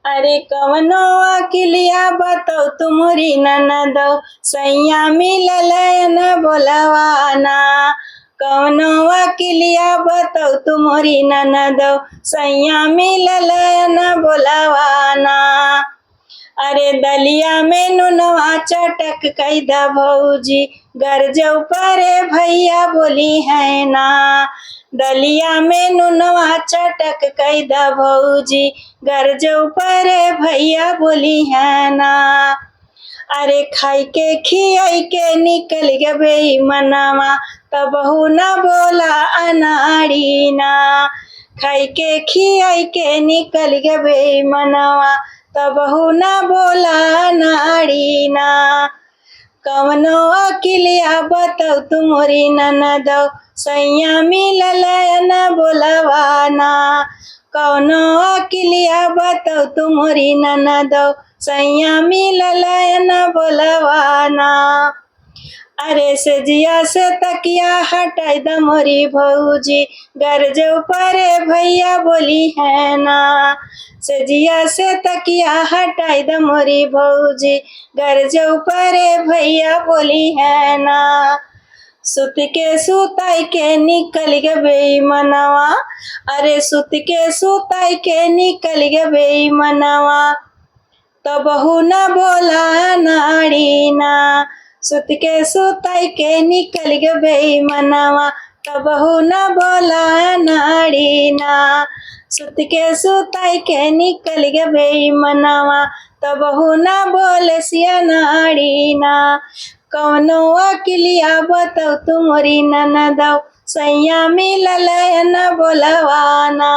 अरे कवनो अकिलिया बताओ तुमरी ननदो सैया मिलल न बोलवाना। कवनो अकिलिया बताओ तुमरी ननदो सैया मिलल न बोलवाना। अरे दलिया में नुनवा चटक कैदा भौजी गरजौ परे भैया बोली है ना। दलिया में नुनवा चटक कैदा भौजी गरजौ परे भैया बोली है ना। अरे खाई के खियाई के निकल गए मनवा तबहू न बोला अनाड़ी ना। खाई के खियाई के निकल गए मनवा तबहू न बोला नाड़ी ना। कवनो अकिलिया बताओ तुमरी ननदो सैया मिलल न बोलवाना। कवनो अकिलिया बताओ तुमरी ननदो सैया मिलल न बोलवाना। अरे सजिया से तकिया हटाई द मोरी भौजी गरजौ परे भैया बोली है ना। सजिया से तकिया हटाई द मोरी भौजी गरजौ परे भैया बोली है ना। सुत के सुताई के निकल गए मनवा। अरे सुत के सुताई के निकल गए मनवा तबहू न बोला नाड़ी ना। सुत के सुताई के निकल गए मनवा तबहू न बोला नाड़ी ना। सुत के सुताई के निकल गए मनवा तबहू न बोलसिया नाड़ी ना। कवनो अकिलिया बताओ तुमरी ननदो सैया मिलल न बोलवाना।